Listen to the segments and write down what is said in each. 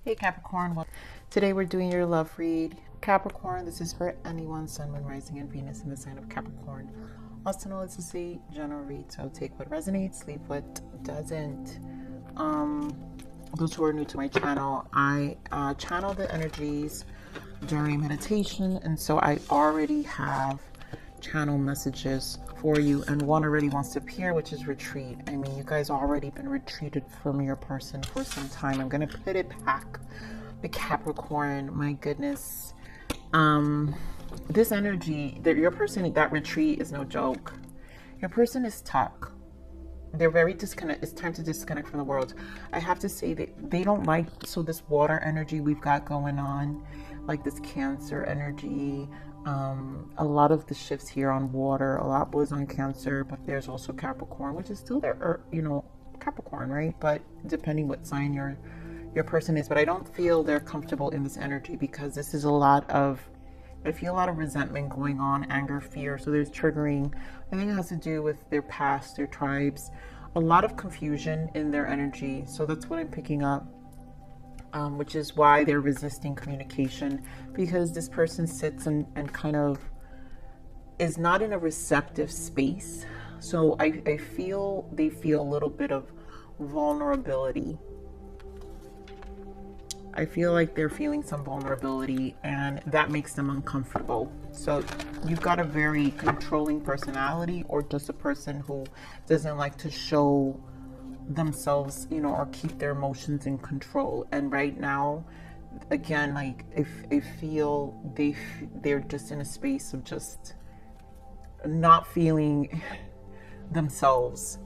Hey Capricorn, well, today we're doing your love read. Capricorn, this is for anyone, Sun, Moon, Rising, and Venus in the sign of Capricorn. Also known as a general read, so take what resonates, leave what doesn't. Those who are new to my channel, I channel the energies during meditation, and so I already have channel messages for you, and one already wants to appear, which is retreat. I mean, you guys already been retreated from your person for some time. I'm gonna put it back. The Capricorn, my goodness. This energy, that your person, that retreat is no joke. Your person is stuck. They're very disconnected. It's time to disconnect from the world. I have to say that they don't like, so this water energy we've got going on, like this Cancer energy, a lot of the shifts here on water, a lot was on Cancer, but there's also Capricorn, which is still there, or, Capricorn, right? But depending what sign your person is, but I don't feel they're comfortable in this energy because this is I feel a lot of resentment going on, anger, fear. So there's triggering. I think it has to do with their past, their tribes, a lot of confusion in their energy. So that's what I'm picking up, which is why they're resisting communication, because this person sits and kind of is not in a receptive space. So I feel they feel a little bit of vulnerability. I feel like they're feeling some vulnerability, and that makes them uncomfortable. So you've got a very controlling personality, or just a person who doesn't like to show themselves, or keep their emotions in control. And right now, again, like I feel they're just in a space of just not feeling themselves.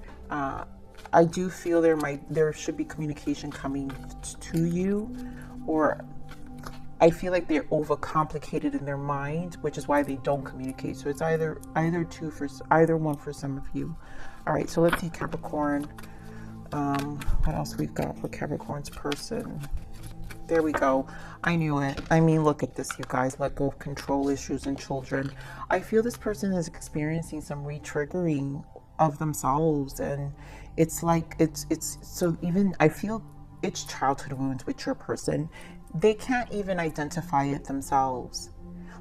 I do feel there should be communication coming to you, or I feel like they're overcomplicated in their mind, which is why they don't communicate. So it's either one for some of you. All right, so let's see Capricorn. What else we've got for Capricorn's person? There we go. I knew it. I mean, look at this, you guys. Let go of control issues and children. I feel this person is experiencing some re-triggering of themselves, and it's like it's so, even I feel it's childhood wounds with your person. They can't even identify it themselves.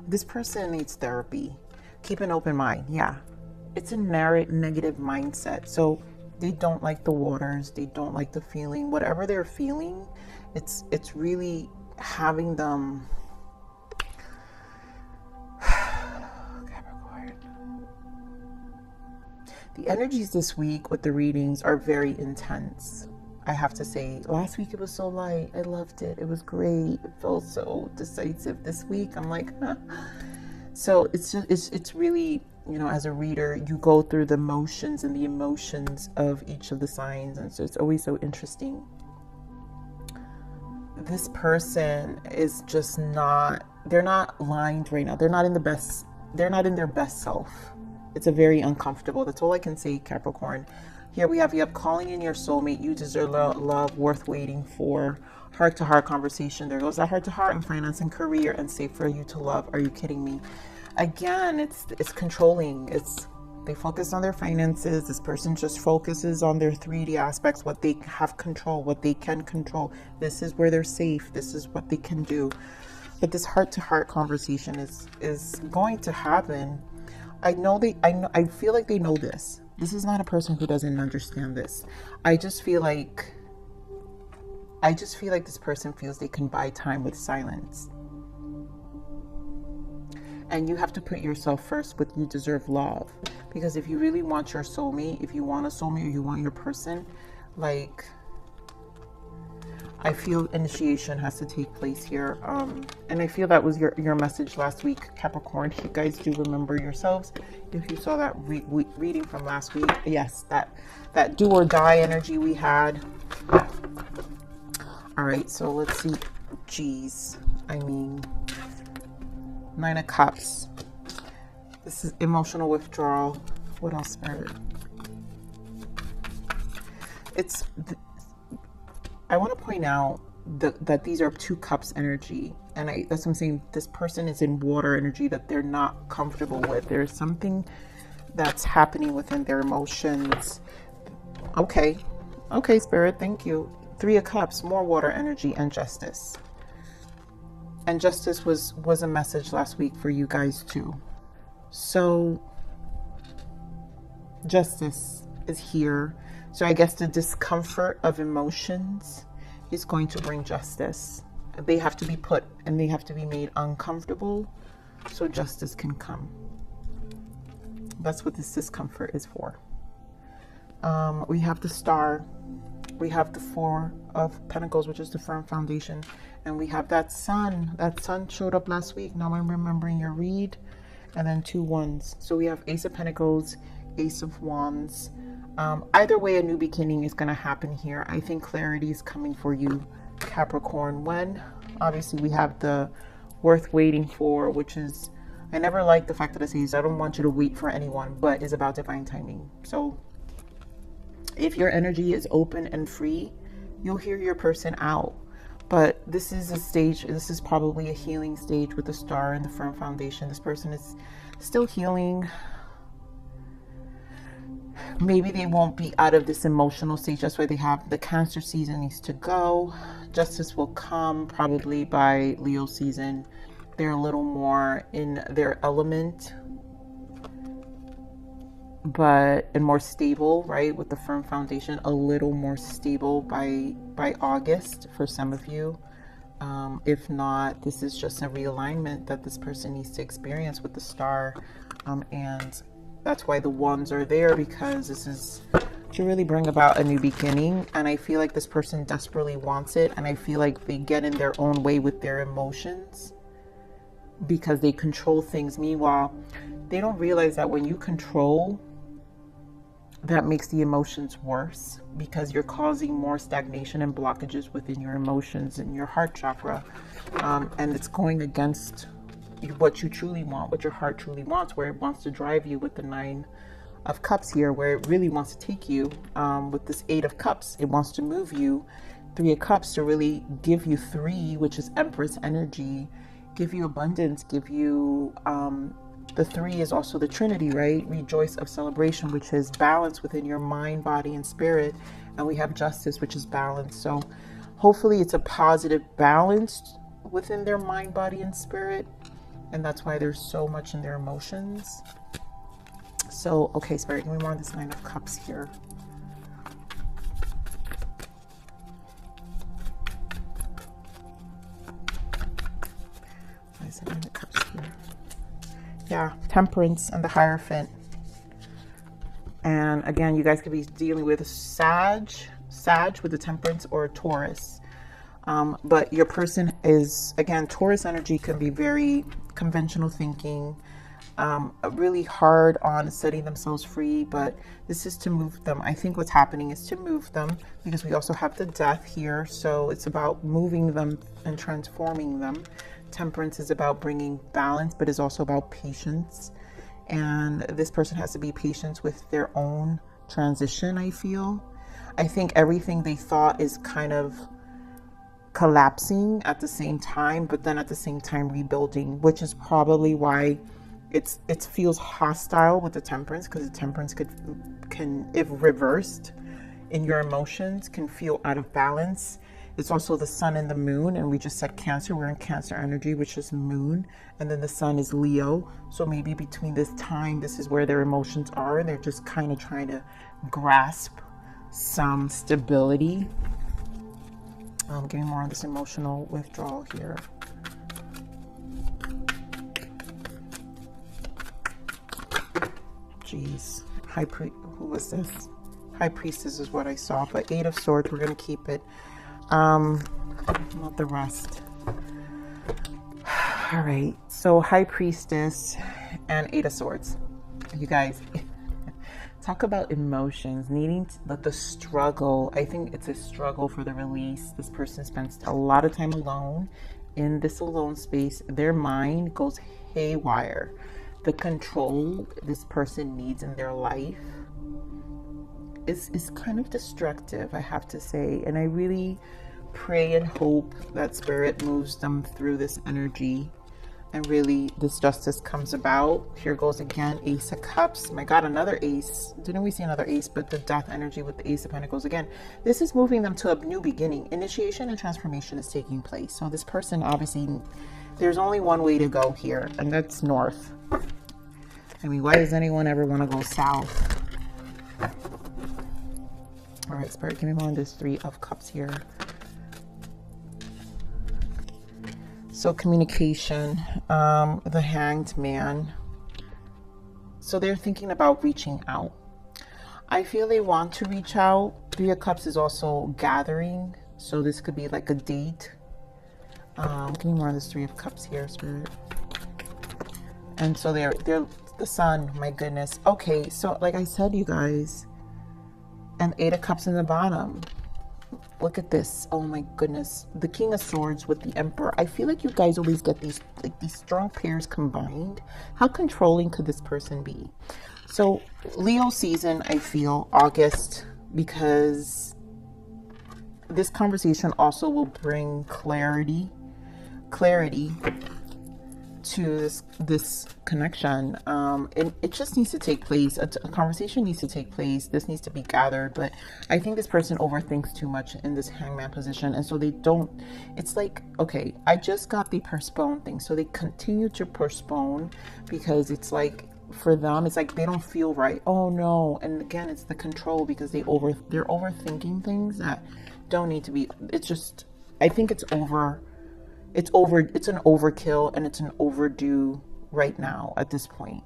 This person needs therapy. Keep an open mind. Yeah, it's a negative mindset. So they don't like the waters, they don't like the feeling, whatever they're feeling, it's really having them. The energies this week with the readings are very intense. I have to say, last week it was so light. I loved it. It was great. It felt so decisive. This week I'm like, huh. So it's really, as a reader, you go through the motions and the emotions of each of the signs, and so it's always so interesting. This person is just they're not lined right now. They're not in their best self. It's a very uncomfortable. That's all I can say, Capricorn. Here we have you up calling in your soulmate. You deserve love worth waiting for. Heart-to-heart conversation. There goes that heart-to-heart in finance and career, and safe for you to love. Are you kidding me? Again, it's controlling. They focus on their finances. This person just focuses on their 3D aspects, what they have control, what they can control. This is where they're safe. This is what they can do. But this heart-to-heart conversation is going to happen. I feel like they know this. This is not a person who doesn't understand this. I just feel like this person feels they can buy time with silence. And you have to put yourself first with you deserve love. Because if you really want your soulmate, if you want a soulmate or you want your person, like, I feel initiation has to take place here. And I feel that was your message last week, Capricorn. You guys do remember yourselves. If you saw that reading from last week, yes, that do or die energy we had. All right, so let's see. Geez, I mean, 9 of Cups. This is emotional withdrawal. What else, Spirit? I want to point out that these are 2 cups energy, and that's what I'm saying. This person is in water energy that they're not comfortable with. There's something that's happening within their emotions. Okay, Spirit, thank you. Three of Cups, more water energy, and Justice. And Justice was a message last week for you guys too. So Justice is here. So I guess the discomfort of emotions is going to bring justice. They have to be put and they have to be made uncomfortable so justice can come. That's what this discomfort is for. We have the Star. We have the Four of Pentacles, which is the firm foundation. And we have that Sun. That Sun showed up last week. Now I'm remembering your read. And then 2 wands. So we have Ace of Pentacles, Ace of Wands. Either way, a new beginning is going to happen here. I think clarity is coming for you, Capricorn. When? Obviously, we have the worth waiting for, which is, I never like the fact that it says, I don't want you to wait for anyone, but is about divine timing. So if your energy is open and free, you'll hear your person out. But this is a stage, this is probably a healing stage with the Star and the firm foundation. This person is still healing. Maybe they won't be out of this emotional stage. That's why they have the Cancer season needs to go. Justice will come probably by Leo season. They're a little more in their element, and more stable, right? With the firm foundation, a little more stable by August for some of you. If not, this is just a realignment that this person needs to experience with the Star, and that's why the wands are there, because this is to really bring about a new beginning. And I feel like this person desperately wants it, and I feel like they get in their own way with their emotions because they control things. Meanwhile, they don't realize that when you control, that makes the emotions worse, because you're causing more stagnation and blockages within your emotions and your heart chakra, and it's going against what you truly want, what your heart truly wants, where it wants to drive you with the 9 of Cups here, where it really wants to take you. With this 8 of Cups, it wants to move you. 3 of Cups to really give you 3, which is Empress energy, give you abundance, give you the 3 is also the Trinity, right? Rejoice of celebration, which is balance within your mind, body, and spirit. And we have Justice, which is balance. So hopefully it's a positive balance within their mind, body, and spirit. And that's why there's so much in their emotions. So, okay, Spirit, give me more on this 9 of Cups here. Why is it 9 of Cups here? Yeah, Temperance and the Hierophant. And again, you guys could be dealing with Sag with the Temperance, or Taurus. But your person is, again, Taurus energy can be very conventional thinking, really hard on setting themselves free, but this is to move them. I think what's happening is to move them, because we also have the Death here. So it's about moving them and transforming them. Temperance is about bringing balance, but is also about patience. And this person has to be patient with their own transition, I feel. I think everything they thought is kind of collapsing at the same time, but then at the same time rebuilding, which is probably why it feels hostile with the Temperance, because the Temperance can, if reversed in your emotions, can feel out of balance. It's also the Sun and the Moon, and we just said Cancer. We're in Cancer energy, which is Moon, and then the Sun is Leo. So maybe between this time, this is where their emotions are, and they're just kind of trying to grasp some stability. Getting more on this emotional withdrawal here. Jeez. Who was this? High Priestess is what I saw, but 8 of Swords, we're going to keep it. Not the rest. All right. So High Priestess and 8 of Swords. You guys, talk about emotions, needing the struggle. I think it's a struggle for the release. This person spends a lot of time alone. In this alone space, their mind goes haywire. The control this person needs in their life is kind of destructive, I have to say. And I really pray and hope that Spirit moves them through this energy. and really this justice comes about. Here goes again, Ace of Cups. My God, another ace. Didn't we see another ace? But the death energy with the Ace of Pentacles again. This is moving them to a new beginning. Initiation and transformation is taking place. So this person, obviously, there's only one way to go here, and that's north. I mean, why does anyone ever want to go south? All right, Spirit, give me more on this Three of Cups here. So communication, the Hanged Man. So they're thinking about reaching out. I feel they want to reach out. Three of Cups is also gathering. So this could be like a date. Give me more on this Three of Cups here, Spirit. And so they're the Sun, my goodness. Okay, so like I said, you guys, and Eight of Cups in the bottom. Look at this. Oh my goodness. The King of Swords with the Emperor. I feel like you guys always get these strong pairs combined. How controlling could this person be? So Leo season, I feel August, because this conversation also will bring clarity to this connection. It just needs to take place. A conversation needs to take place. This needs to be gathered. But I think this person overthinks too much in this hangman position, and so they don't. It's like, okay, I just got the postpone thing, so they continue to postpone because it's like, for them, it's like they don't feel right. Oh no. And again, it's the control, because they're overthinking things that don't need to be. It's just, I think it's an overkill, and it's an overdue right now at this point.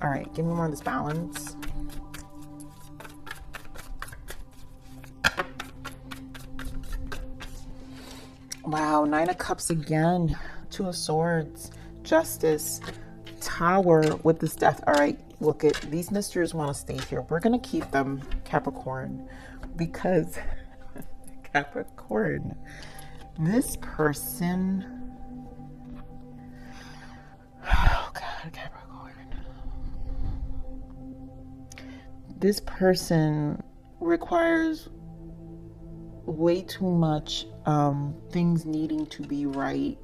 All right, give me more of this balance. Wow, Nine of Cups again, Two of Swords, Justice, Tower with this Death. All right, look, at these misters want to stay here. We're going to keep them, Capricorn, because Capricorn, this person, oh God, Capricorn, this person requires way too much things needing to be right.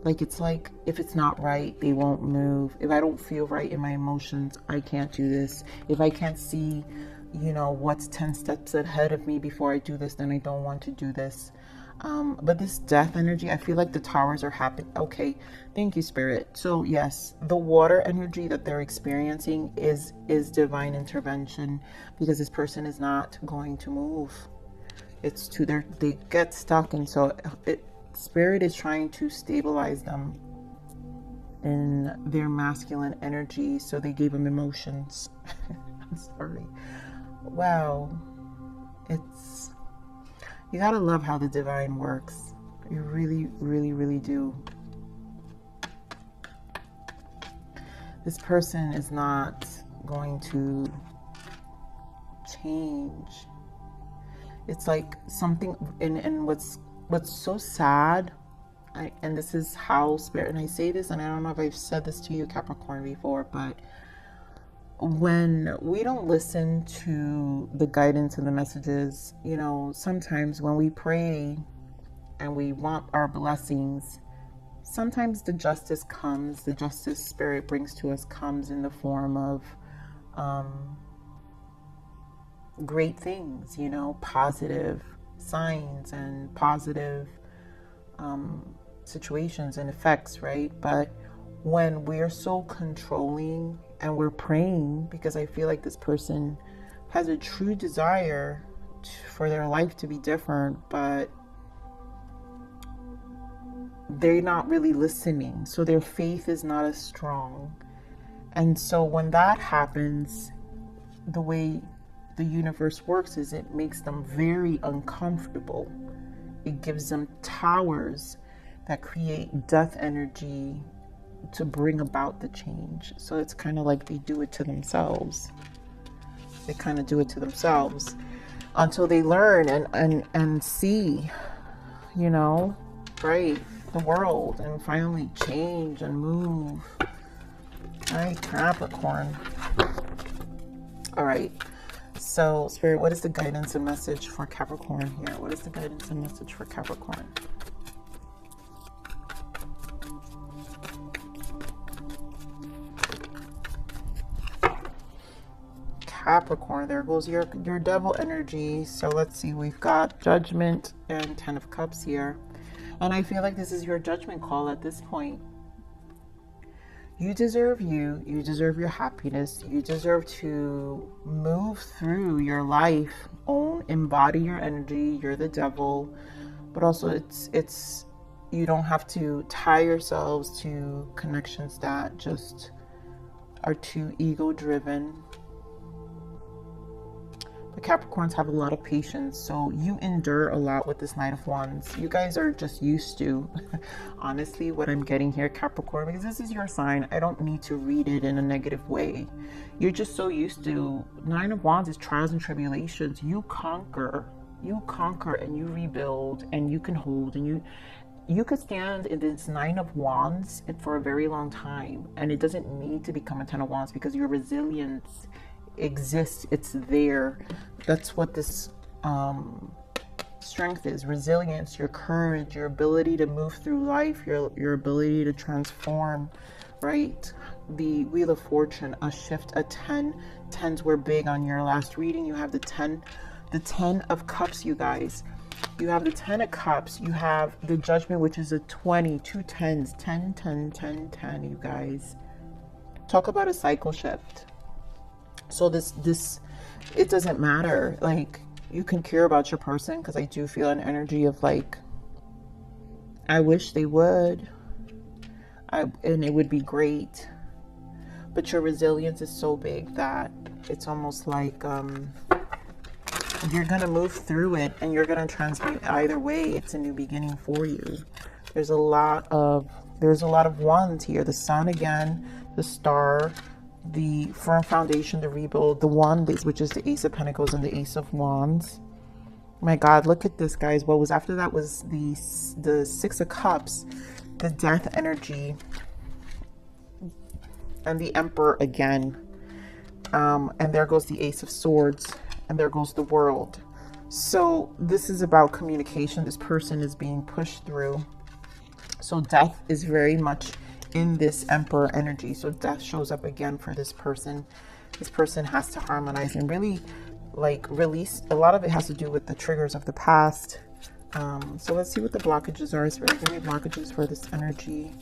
Like, it's like, if it's not right, they won't move. If I don't feel right in my emotions, I can't do this. If I can't see, you know, what's 10 steps ahead of me before I do this, then I don't want to do this. But this Death energy, I feel like the towers are happening. Okay, thank you, Spirit. So yes, the water energy that they're experiencing is divine intervention, because this person is not going to move. It's to they get stuck, and so Spirit is trying to stabilize them in their masculine energy, so they gave them emotions. I'm sorry. Wow. You gotta love how the divine works. You really, really, really do. This person is not going to change. It's like something, and what's so sad, and this is how Spirit, and I say this, and I don't know if I've said this to you, Capricorn, before, but when we don't listen to the guidance and the messages, you know, sometimes when we pray and we want our blessings, sometimes the justice comes, the justice Spirit brings to us comes in the form of great things, you know, positive signs and positive situations and effects, right? But when we're so controlling and we're praying, because I feel like this person has a true desire for their life to be different, but they're not really listening, so their faith is not as strong. And so when that happens, the way the universe works is it makes them very uncomfortable. It gives them towers that create death energy to bring about the change. So it's kind of like they do it to themselves. They kind of do it to themselves until they learn and see, you know, right, the world, and finally change and move. All right, Capricorn. All right. So, Spirit, what is the guidance and message for Capricorn here? What is the guidance and message for Capricorn? Capricorn. There goes your devil energy. So let's see, we've got Judgment and 10 of Cups here. And I feel like this is your judgment call at this point. You deserve you deserve your happiness. You deserve to move through your life, embody your energy. You're the devil, but also it's you don't have to tie yourselves to connections that just are too ego driven. But Capricorns have a lot of patience, so you endure a lot with this Knight of Wands. You guys are just used to, honestly, what I'm getting here, Capricorn, because this is your sign. I don't need to read it in a negative way. You're just so used to, Nine of Wands is trials and tribulations. You conquer and you rebuild, and you can hold, and you could stand in this Nine of Wands for a very long time, and it doesn't need to become a Ten of Wands because your resilience exists. It's there. That's what this strength is. Resilience, your courage, your ability to move through life, your ability to transform, right? The Wheel of Fortune, a shift, a 10. Tens were big on your last reading. You have the 10 of Cups, you guys. You have the 10 of Cups. You have the Judgment, which is a 20, two tens, 10, 10, 10, 10, you guys. Talk about a cycle shift. So this it doesn't matter. Like, you can care about your person, because I do feel an energy of like, I wish they would, and it would be great. But your resilience is so big that it's almost like you're gonna move through it, and you're gonna transmute. Either way, it's a new beginning for you. There's a lot of wands here. The Sun again, the Star, the firm foundation, the rebuild, the wand, which is the Ace of Pentacles and the Ace of Wands. My God, look at this, guys. What was after that was the Six of Cups, the death energy, and the Emperor again. And there goes the Ace of Swords, and there goes the World. So this is about communication. This person is being pushed through. So death is very much in this Emperor energy. So death shows up again for this person. This person has to harmonize and really like release. A lot of it has to do with the triggers of the past. So let's see what the blockages are. So give me blockages for this energy.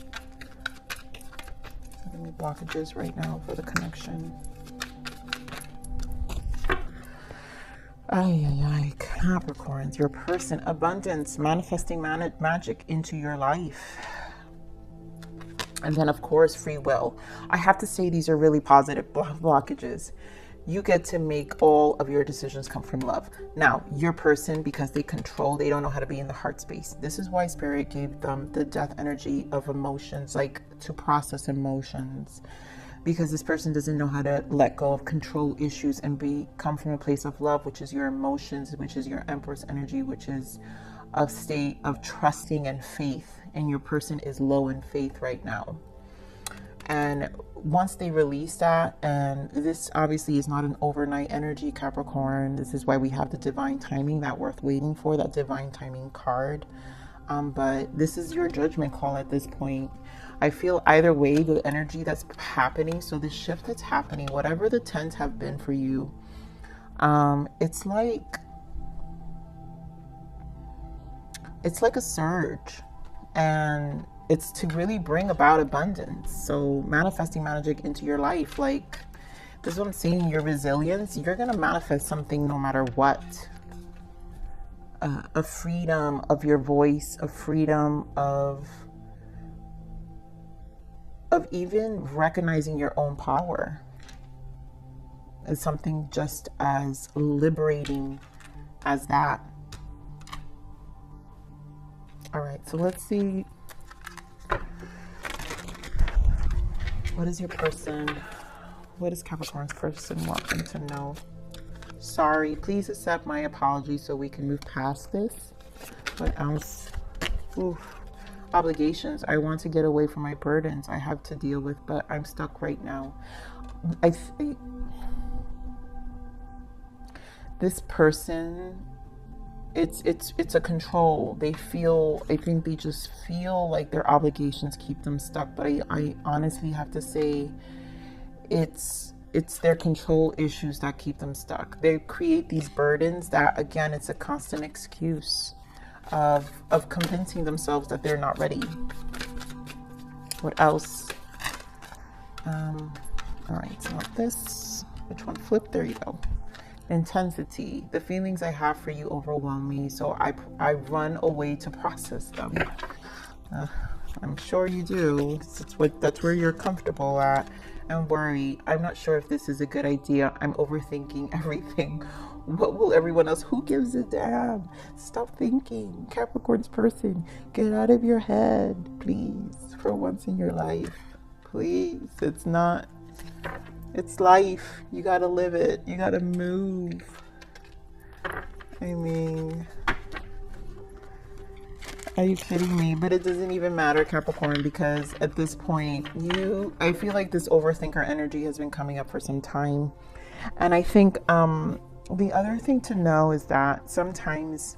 Give me blockages right now for the connection. Ay, Capricorns, your person, abundance, manifesting magic into your life. And then, of course, free will. I have to say these are really positive blockages. You get to make all of your decisions come from love. Now, your person, because they control, they don't know how to be in the heart space. This is why Spirit gave them the death energy of emotions, like to process emotions. Because this person doesn't know how to let go of control issues and come from a place of love, which is your emotions, which is your Empress energy, which is a state of trusting and faith. And your person is low in faith right now. And once they release that, and this obviously is not an overnight energy, Capricorn. This is why we have the divine timing, that worth waiting for, that divine timing card. But this is your judgment call at this point. I feel either way, the energy that's happening, so the shift that's happening, whatever the tens have been for you, it's like a surge. And it's to really bring about abundance. So manifesting magic into your life. Like, this is what I'm saying, your resilience, you're going to manifest something no matter what. A freedom of your voice, a freedom of even recognizing your own power. It's something just as liberating as that. All right, so let's see. What is your person? What is Capricorn's person wanting to know? Sorry, please accept my apology so we can move past this. What else? Oof. Obligations. I want to get away from my burdens I have to deal with, but I'm stuck right now. I think this person, it's a control. I think they just feel like their obligations keep them stuck. But I honestly have to say it's it's their control issues that keep them stuck. They create these burdens that, again, it's a constant excuse of convincing themselves that they're not ready. What else? All right, it's not this. Which one? Flip. There you go. Intensity. The feelings I have for you overwhelm me, so I run away to process them. I'm sure you do. That's where you're comfortable at. And worry. I'm not sure if this is a good idea. I'm overthinking everything. What will everyone else? Who gives a damn? Stop thinking. Capricorn's person, get out of your head, please. For once in your life, please. It's life. You gotta live it. You gotta move. I mean, are you kidding me? But it doesn't even matter, Capricorn, because at this point, I feel like this overthinker energy has been coming up for some time. And I think the other thing to know is that sometimes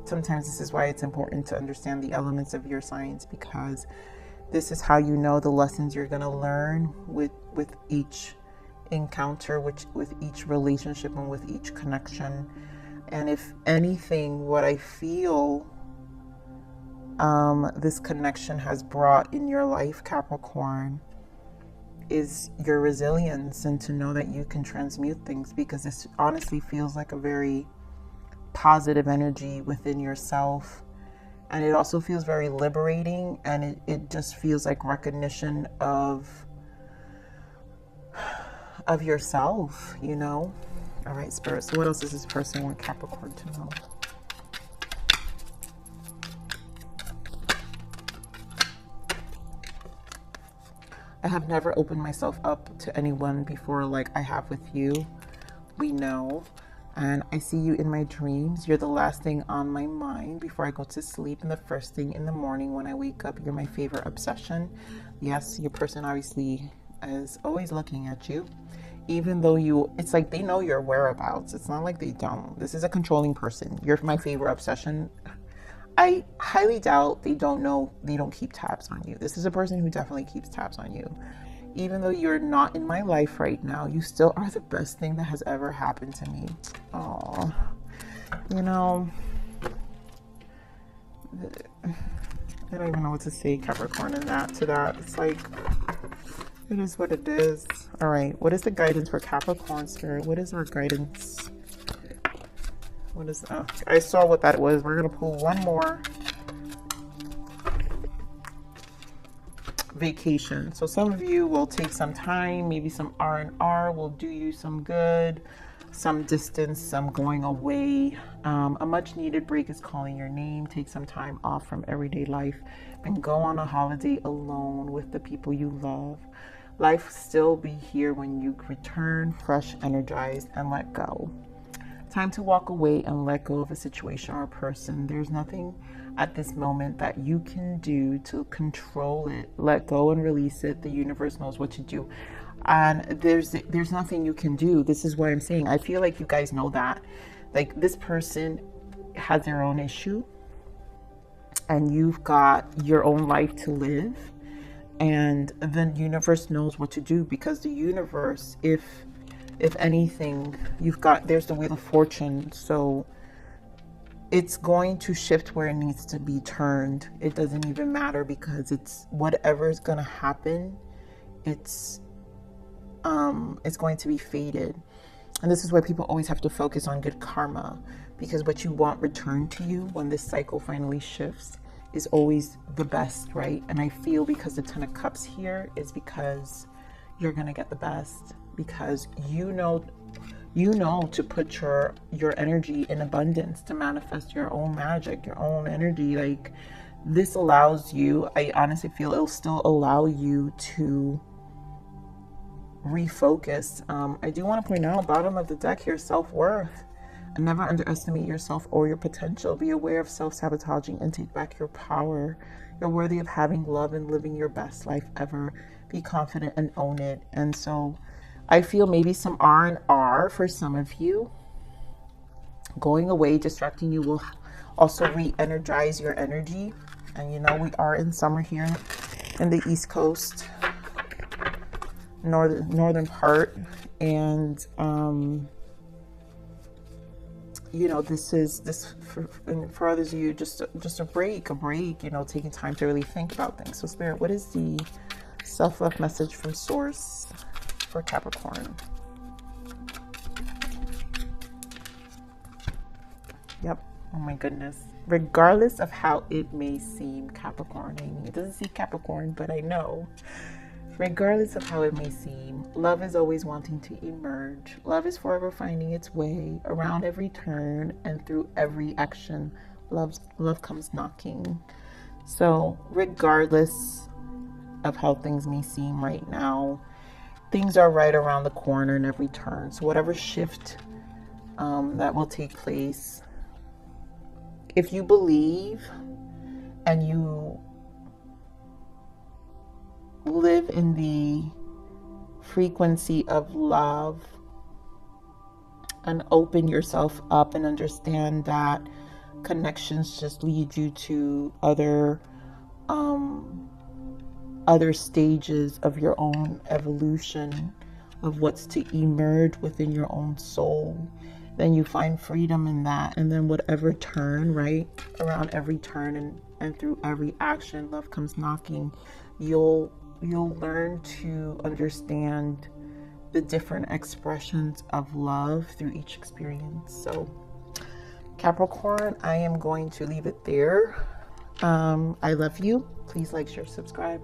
this is why it's important to understand the elements of your signs, because this is how you know the lessons you're going to learn with each encounter, with each relationship, and with each connection. And if anything, what I feel this connection has brought in your life, Capricorn, is your resilience, and to know that you can transmute things, because this honestly feels like a very positive energy within yourself. And it also feels very liberating, and it just feels like recognition of yourself, you know? All right, Spirit. So what else does this person want Capricorn to know? I have never opened myself up to anyone before like I have with you. We know. And I see you in my dreams. You're the last thing on my mind before I go to sleep, and the first thing in the morning when I wake up. You're my favorite obsession. Yes, your person obviously is always looking at you. Even though it's like they know your whereabouts. It's not like they don't. This is a controlling person. You're my favorite obsession. I highly doubt they don't know, they don't keep tabs on you. This is a person who definitely keeps tabs on you. Even though you're not in my life right now, you still are the best thing that has ever happened to me. Oh, you know, I don't even know what to say, Capricorn, to that. It's like, it is what it is. All right, what is the guidance for Capricorn, Spirit? What is our guidance? What is that? I saw what that was. We're gonna pull one more. Vacation. So some of you will take some time, maybe some R&R will do you some good, some distance, some going away. A much needed break is calling your name. Take some time off from everyday life and go on a holiday alone with the people you love. Life will still be here when you return fresh, energized, and let go. Time to walk away and let go of a situation or a person. There's nothing at this moment that you can do to control it. Let go and release it. The universe knows what to do. And there's nothing you can do. This is what I'm saying. I feel like you guys know that. Like, this person has their own issue, and you've got your own life to live. And the universe knows what to do, because the universe, if anything, there's the Wheel of Fortune. So it's going to shift where it needs to be turned. It doesn't even matter, because it's whatever is going to happen. It's going to be fated. And this is why people always have to focus on good karma, because what you want returned to you when this cycle finally shifts is always the best, right? And I feel, because the Ten of Cups here is because you're going to get the best, because you know to put your energy in abundance, to manifest your own magic, your own energy. Like, this allows you, I honestly feel it'll still allow you to refocus. I do want to point out, bottom of the deck here, self-worth. And never underestimate yourself or your potential. Be aware of self-sabotaging and take back your power. You're worthy of having love and living your best life ever. Be confident and own it. And so I feel maybe some R&R for some of you. Going away, distracting you, will also re-energize your energy. And you know, we are in summer here. in the East Coast, northern part, and you know, this for others of you, just a break, you know, taking time to really think about things. So Spirit, what is the self-love message from Source for Capricorn? Yep. Oh my goodness. Regardless of how it may seem, Capricorn, I mean, it doesn't see Capricorn, but I know. Regardless of how it may seem, love is always wanting to emerge. Love is forever finding its way around every turn and through every action. Love comes knocking. So regardless of how things may seem right now, things are right around the corner in every turn. So whatever shift that will take place, if you believe and you live in the frequency of love and open yourself up and understand that connections just lead you to other stages of your own evolution, of what's to emerge within your own soul, then you find freedom in that. And then whatever turn, right, around every turn and through every action, love comes knocking, you'll learn to understand the different expressions of love through each experience. So Capricorn, I am going to leave it there. I love you. Please like, share, subscribe.